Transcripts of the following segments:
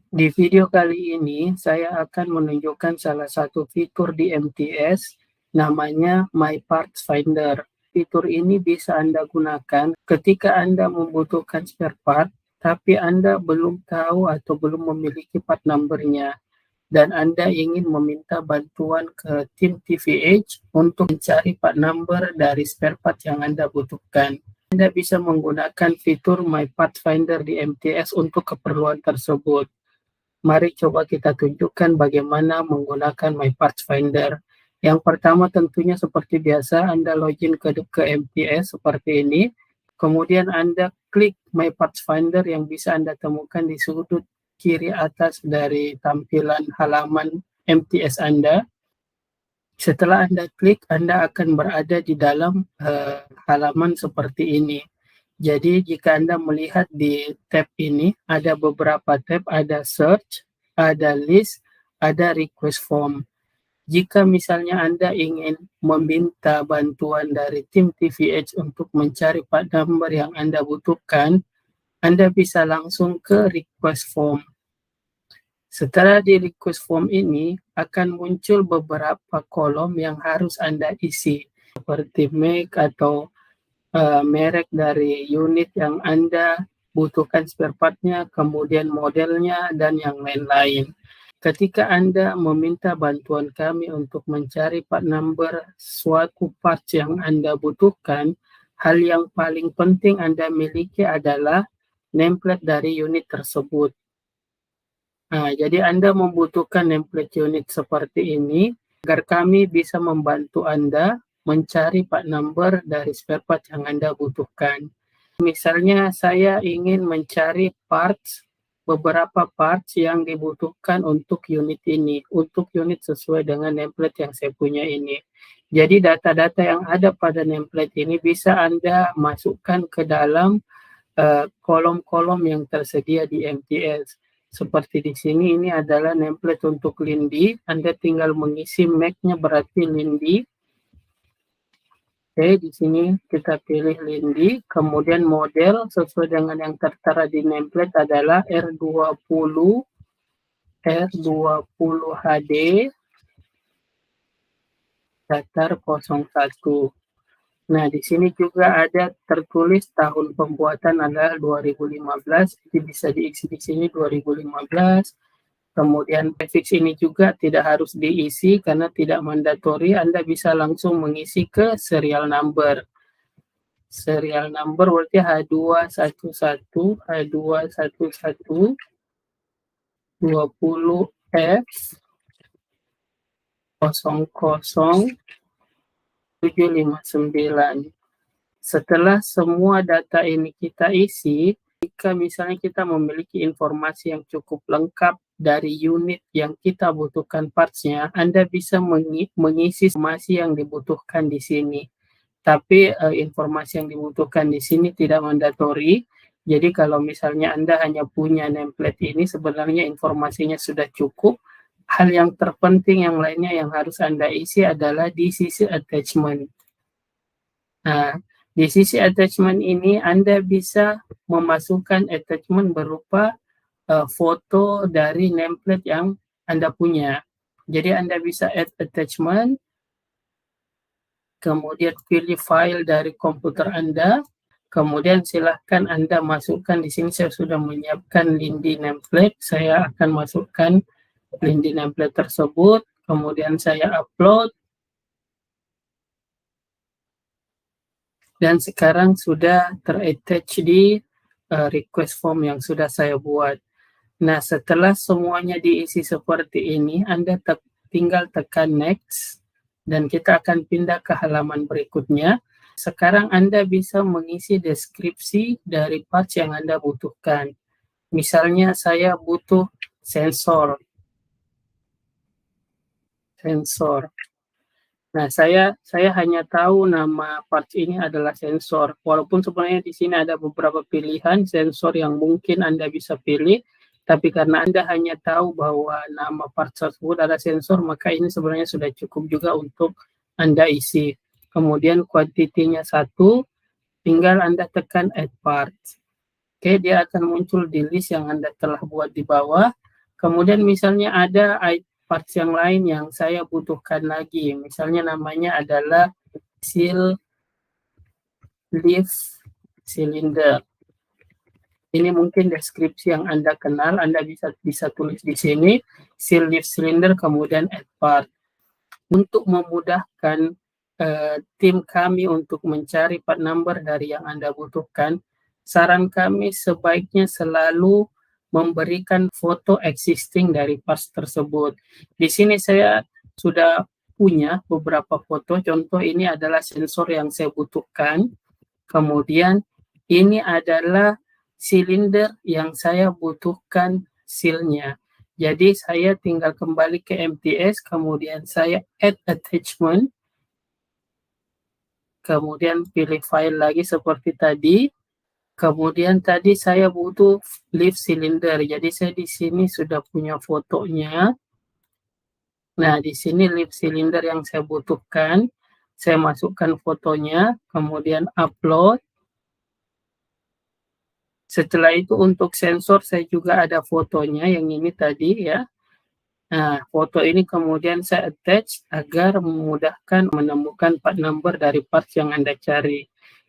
Di video kali ini, saya akan menunjukkan salah satu fitur di MTS, namanya My Parts Finder. Fitur ini bisa Anda gunakan ketika Anda membutuhkan spare part, tapi Anda belum tahu atau belum memiliki part number-nya, dan Anda ingin meminta bantuan ke tim TVH untuk mencari part number dari spare part yang Anda butuhkan. Anda bisa menggunakan fitur My Part Finder di MTS untuk keperluan tersebut. Mari coba kita tunjukkan bagaimana menggunakan My Parts Finder. Yang pertama tentunya seperti biasa Anda login ke MTS seperti ini. Kemudian Anda klik My Parts Finder yang bisa Anda temukan di sudut kiri atas dari tampilan halaman MTS Anda. Setelah Anda klik, Anda akan berada di dalam halaman seperti ini. Jadi jika Anda melihat di tab ini, ada beberapa tab, ada search, ada list, ada request form. Jika misalnya Anda ingin meminta bantuan dari tim TVH untuk mencari part number yang Anda butuhkan, Anda bisa langsung ke request form. Setelah di request form ini, akan muncul beberapa kolom yang harus Anda isi, seperti make atau merek dari unit yang Anda butuhkan spare part-nya, kemudian modelnya, dan yang lain-lain. Ketika Anda meminta bantuan kami untuk mencari part number suatu parts yang Anda butuhkan, hal yang paling penting Anda miliki adalah nameplate dari unit tersebut. Nah, jadi Anda membutuhkan nameplate unit seperti ini agar kami bisa membantu Anda mencari part number dari spare part yang Anda butuhkan. Misalnya saya ingin mencari beberapa parts yang dibutuhkan untuk unit ini, untuk unit sesuai dengan nameplate yang saya punya ini. Jadi data-data yang ada pada nameplate ini bisa Anda masukkan ke dalam kolom-kolom yang tersedia di MTS. Seperti di sini, ini adalah nameplate untuk Lindy. Anda tinggal mengisi make-nya berarti Lindy. Oke, di sini kita pilih Lindy. Kemudian model sesuai dengan yang tertera di nameplate adalah R20 HD datar 01. Nah, di sini juga ada tertulis tahun pembuatan adalah 2015. Jadi bisa diisi di sini 2015. Kemudian prefix ini juga tidak harus diisi karena tidak mandatori. Anda bisa langsung mengisi ke serial number. Serial number berarti H211, H211, 20F 00759. Setelah semua data ini kita isi, jika misalnya kita memiliki informasi yang cukup lengkap dari unit yang kita butuhkan parts-nya, Anda bisa mengisi informasi yang dibutuhkan di sini. Tapi informasi yang dibutuhkan di sini tidak mandatori. Jadi kalau misalnya Anda hanya punya nameplate ini, sebenarnya informasinya sudah cukup. Hal yang terpenting yang lainnya yang harus Anda isi adalah di sisi attachment. Nah, di sisi attachment ini Anda bisa memasukkan attachment berupa foto dari nameplate yang Anda punya. Jadi Anda bisa add attachment, kemudian pilih file dari komputer Anda, kemudian silahkan Anda masukkan di sini. Saya sudah menyiapkan Lindy nameplate. Saya akan masukkan Lindy nameplate tersebut, kemudian saya upload. Dan sekarang sudah ter-attach di request form yang sudah saya buat. Nah, setelah semuanya diisi seperti ini, Anda tinggal tekan next, dan kita akan pindah ke halaman berikutnya. Sekarang Anda bisa mengisi deskripsi dari parts yang Anda butuhkan. Misalnya saya butuh sensor. Nah, saya hanya tahu nama parts ini adalah sensor. Walaupun sebenarnya di sini ada beberapa pilihan sensor yang mungkin Anda bisa pilih, tapi karena Anda hanya tahu bahwa nama parts tersebut adalah sensor, maka ini sebenarnya sudah cukup juga untuk Anda isi. Kemudian kuantitinya 1, tinggal Anda tekan add parts. Oke, dia akan muncul di list yang Anda telah buat di bawah. Kemudian misalnya ada parts yang lain yang saya butuhkan lagi, misalnya namanya adalah seal leaf cylinder. Ini mungkin deskripsi yang Anda kenal, Anda bisa tulis di sini, seal leaf cylinder, kemudian add part. Untuk memudahkan tim kami untuk mencari part number dari yang Anda butuhkan, saran kami sebaiknya selalu memberikan foto existing dari parts tersebut. Di sini saya sudah punya beberapa foto, contoh ini adalah sensor yang saya butuhkan, kemudian ini adalah silinder yang saya butuhkan sealnya. Jadi saya tinggal kembali ke MTS, kemudian saya add attachment, kemudian pilih file lagi seperti tadi, kemudian tadi saya butuh leaf cylinder, jadi saya di sini sudah punya fotonya. Nah, di sini leaf cylinder yang saya butuhkan, saya masukkan fotonya, kemudian upload. Setelah itu untuk sensor saya juga ada fotonya yang ini tadi ya. Nah, foto ini kemudian saya attach agar memudahkan menemukan part number dari parts yang Anda cari.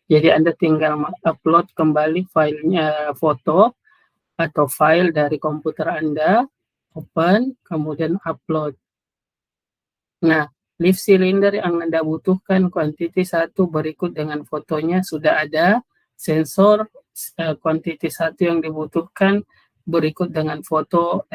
Jadi Anda tinggal upload kembali filenya, foto atau file dari komputer Anda, open, kemudian upload. Nah, leaf cylinder yang Anda butuhkan quantity 1 berikut dengan fotonya sudah ada, sensor quantity 1 yang dibutuhkan berikut dengan foto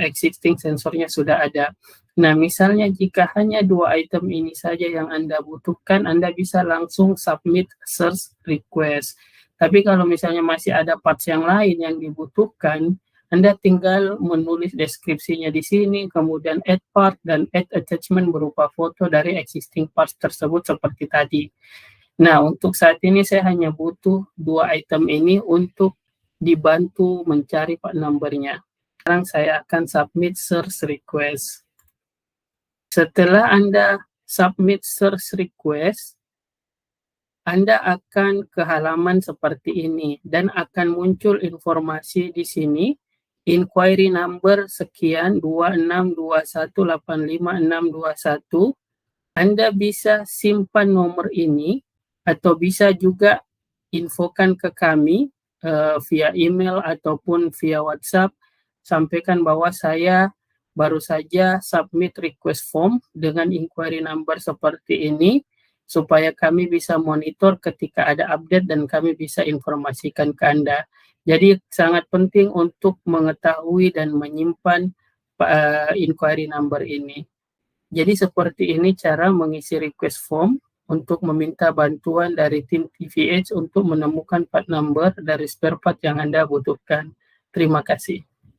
existing sensornya sudah ada. Nah, misalnya jika hanya 2 item ini saja yang Anda butuhkan, Anda bisa langsung submit search request. Tapi kalau misalnya masih ada parts yang lain yang dibutuhkan, Anda tinggal menulis deskripsinya di sini, kemudian add part dan add attachment berupa foto dari existing parts tersebut seperti tadi. Nah, untuk saat ini saya hanya butuh 2 item ini untuk dibantu mencari part number-nya. Sekarang saya akan submit search request. Setelah Anda submit search request, Anda akan ke halaman seperti ini dan akan muncul informasi di sini, inquiry number sekian 2621856621. Anda bisa simpan nomor ini atau bisa juga infokan ke kami via email ataupun via WhatsApp, sampaikan bahwa saya baru saja submit request form dengan inquiry number seperti ini, supaya kami bisa monitor ketika ada update dan kami bisa informasikan ke Anda. Jadi sangat penting untuk mengetahui dan menyimpan inquiry number ini. Jadi seperti ini cara mengisi request form untuk meminta bantuan dari tim TVH untuk menemukan part number dari spare part yang Anda butuhkan. Terima kasih.